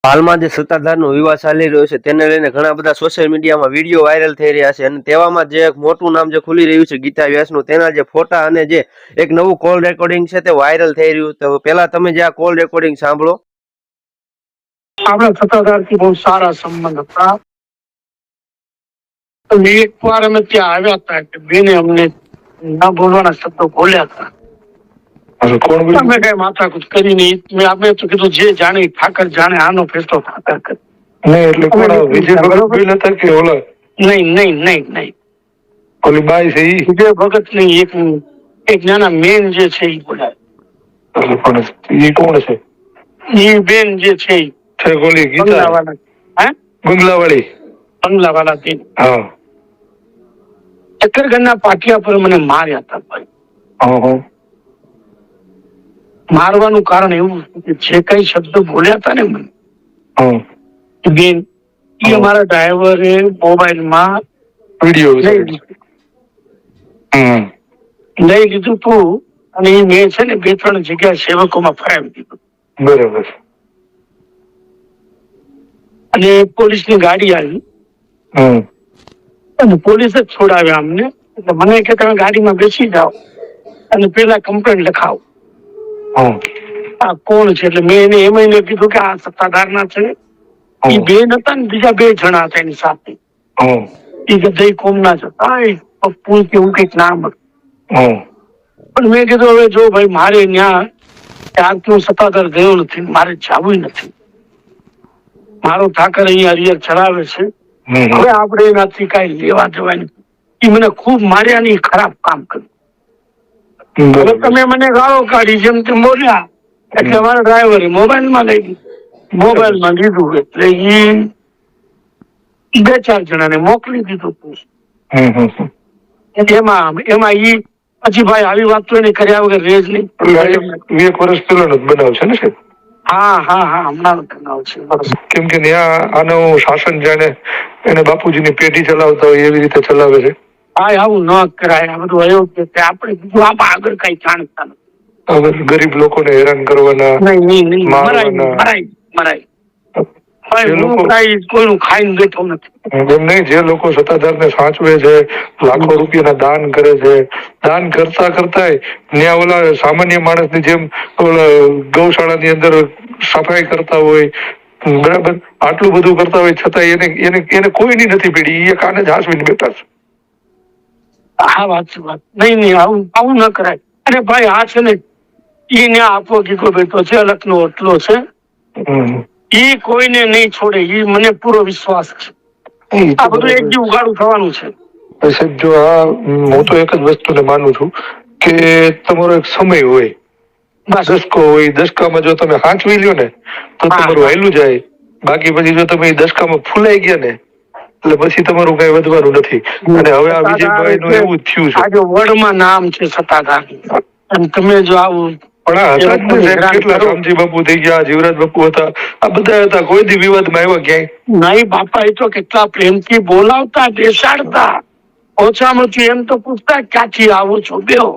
હાલમાં જે સત્તાધારનો વિવાદ ચાલી રહ્યો છે તેને લઈને ઘણા બધા સોશિયલ મીડિયામાં વિડીયો વાયરલ થઈ રહ્યા છે અને તેવામાં જે એક મોટું નામ જે ખુલી રહ્યું છે ગીતા વ્યાસનું, તેના જે ફોટા અને જે એક નવું કોલ રેકોર્ડિંગ છે તે વાયરલ થઈ રહ્યું. તો પહેલા તમે જે આ કોલ રેકોર્ડિંગ સાંભળો. આપણા સત્તાધારથી બહુ સારા સંબંધ હતા. એકવાર અમે ત્યાં આવ્યા હતા કે બેને અમને ના બોલવાના શબ્દો બોલ્યા હતા. અમે કઈ માથાકૂટ કરી નહીં. આપણે તો કીધું જે જાણે ઠાકર જાણે, આનો ફેસલો ઠાકર કરે. નહીં એટલે કોણ વિજય ભગત બિલ હતા કે ઓલા? નહીં. ઓલી બાઈ છે ઈ? વિજય ભગત નહીં, એક નાના મેન જે છે ઈ બોલાય. ઈ કોણ છે? ઈ બેન જે છે ઈ છે ઓલી ગીતા બંગલાવાળી. બંગલાવાળા બેન. હા. ચક્કરગઢના પાટિયા પર મને માર્યા હતા ભાઈ. મારવાનું કારણ એવું કે જે કઈ શબ્દ બોલ્યા હતા ને મને બેન, એ અમારા ડ્રાઈવરે મોબાઈલમાં વિડીયો લઈ લીધું તું અને એ મેં છે ને 2-3 જગ્યા સેવકોમાં ફરાવી દીધું. બરાબર. અને પોલીસની ગાડી આવી અને પોલીસે જ છોડાવ્યા અમને. એટલે મને કે તમે ગાડીમાં બેસી જાઓ અને પેલા કમ્પ્લેન લખાવો. આ કોણ છે? એટલે મેં એને એમ કીધું કે આ સત્તાધારના છે. એ બેન હતા ને, બીજા 2 જણા હતા એની સાથે. એ ગધઈ કોમના જ હતા, પપ્પુ કે એવું કઈક નામ હતું. પણ મેં કીધું હવે જો ભાઈ, મારે ત્યાં હું સત્તાધાર ગયો નથી, મારે જવું નથી. મારો ઠાકર અહીંયા હરિયર ચલાવે છે. હવે આપણે એનાથી કઈ લેવા જવાય નથી. એ મને ખૂબ માર્યા ને ખરાબ કામ કર્યું. હવે તમે મને ગાળો કાઢી જેમ તેમ બોલ્યા એટલે અમારા ડ્રાઈવરે મોબાઈલમાં લઈ લીધું. મોબાઈલમાં લીધું એટલે એ 2-4 જણાને મોકલી દીધું. એમાં ઈ પછી ભાઈ આવી વાત તો એને કર્યા વગર રહે જ નહીં. 1 વર્ષ પહેલાનો બનાવ છે ને? હા હમણાં બનાવ છે. કેમ કે ત્યાં આનું શાસન જાણે એને બાપુજીની પેઢી ચલાવતા હોય એવી રીતે ચલાવે છે. હા, આવું ન કરાય. આ બધું અયોગ્ય છે. આપણે બીજું આમાં આગળ કઈ જાણતા નથી. ગરીબ લોકોને હેરાન કરવાના, નહીં મરાય. કોઈનું ખાઈને બેઠો નથી. એમ નહીં, જે લોકો સત્તાધારને સાચવે છે, લાખો રૂપિયાના દાન કરે છે, દાન કરતા ત્યાં ઓલા સામાન્ય માણસની જેમ ગૌશાળાની અંદર સફાઈ કરતા હોય, બરાબર, આટલું બધું કરતા હોય છતાં એને કોઈની નથી પીડી. એ કાને જ હાસવીને બેઠા છે. હા, વાત છે. નહીં, આવું ન કરાય. અરે ભાઈ, આ છે ને એને આપો કીધો બેઠો છે, અલગનો ઓટલો છે. એ કોઈને નહીં છોડે. એ મને પૂરો વિશ્વાસ છે. આ બધું એક દી ઉગાડું થવાનું છે. સાહેબ, જો હું તો એક જ વસ્તુને માનું છું કે તમારો એક સમય હોય, દશકો હોય, દશકામાં જો તમે સાચવી લ્યો ને તો તમારું વહેલું જાય. બાકી પછી જો તમે દશકામાં ફૂલાઈ ગયા ને એટલે પછી તમારું કઈ વધવાનું નથી. અને હવે આ વિજયભાઈ નું એવું જ થયું છે. આજે વર્ડમાં નામ છે સત્તાધાર, અને તમે જો આવું કેટલા રામજી બાપુ થઈ ગયા, જીવરાજ બાપુ હતા, આ બધા હતા. કોઈ દી વિવાદમાં આવ્યા ક્યાંય નહીં? બાપા એ તો કેટલા પ્રેમથી બોલાવતા, બેસાડતા. ઓછામાં ઓછું એમ તો પૂછતા ક્યાંથી આવો છો, બેહો,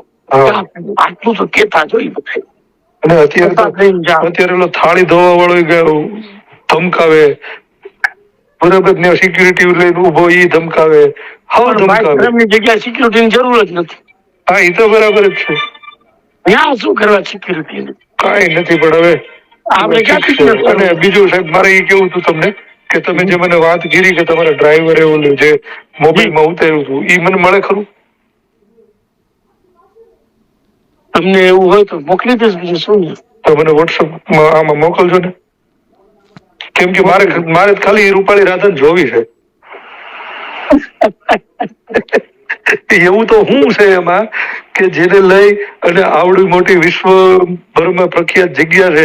આટલું તો કેતા જોઈ. અને અત્યારે થાળી ધોવા વાળો ધમકાવે, બરાબર ને, સિક્યુરિટી લઈને ઉભો ઈ ધમકાવે. એમની જગ્યાએ સિક્યુરિટીની જરૂર જ નથી. હા, એ તો બરાબર જ છે. ત્યાં શું કરવા સિક્યુરિટી? કઈ નથી. પણ હવે આપણે ક્યાંથી. અને બીજું સાહેબ, મારે એ કેવું હતું તમને કે તમે જે મને વાત કરી કે તમારા ડ્રાઈવરે ઓલું જે મોબાઈલમાં ઉતાર્યું હતું, એ મને મળે ખરું? તમને એવું હોય તો મોકલી દઈશ. બીજું શું? તો મને વોટ્સઅપમાં આમાં મોકલજો ને. કેમ કે મારે ખાલી રૂપાળી રાધન જોવી છે. એવું તો શું છે એમાં કે જેને લઈ અને આવડી મોટી વિશ્વભરમાં પ્રખ્યાત જગ્યા છે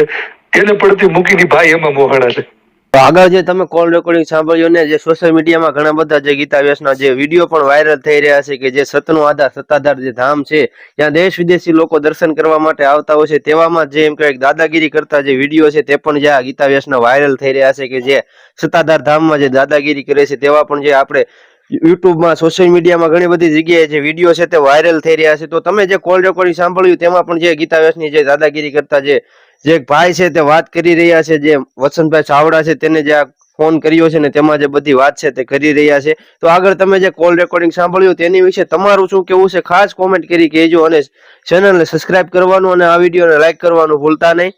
એને પડતી મૂકીની ભાઈ એમાં મોહાણા છે. આગળ જે તમે કોલ રેકોર્ડિંગ સાંભળ્યો ને, જે સોશિયલ મીડિયામાં ઘણા બધા જે ગીતા વ્યાસના જે વિડીયો પણ વાયરલ થઈ રહ્યા છે કે જે સતનો આધાર સત્તાધાર જે ધામ છે ત્યાં દેશ વિદેશી લોકો દર્શન કરવા માટે આવતા હોય છે, તેવામાં જે એમ કહેવાય દાદાગીરી કરતા જે વિડીયો છે તે પણ જે આ ગીતા વ્યાસના વાયરલ થઈ રહ્યા છે કે જે સત્તાધાર ધામમાં જે દાદાગીરી કરે છે તેવા પણ જે આપણે યુટ્યુબમાં સોશિયલ મીડિયામાં ઘણી બધી જગ્યાએ જે વિડીયો છે તે વાયરલ થઈ રહ્યા છે. તો તમે જે કોલ રેકોર્ડિંગ સાંભળ્યું તેમાં પણ જે ગીતા વ્યાસની જે દાદાગીરી કરતા જે એક ભાઈ છે તે વાત કરી રહ્યા છે, જે વસંતભાઈ ચાવડા છે તેને જે આ ફોન કર્યો છે ને તેમાં જે બધી વાત છે તે કરી રહ્યા છે. તો આગળ તમે જે કોલ રેકોર્ડિંગ સાંભળ્યું તેની વિશે તમારું શું કેવું છે ખાસ કોમેન્ટ કરી કહેજો અને ચેનલને સબસ્ક્રાઇબ કરવાનું અને આ વિડીયોને લાઈક કરવાનું ભૂલતા નહીં.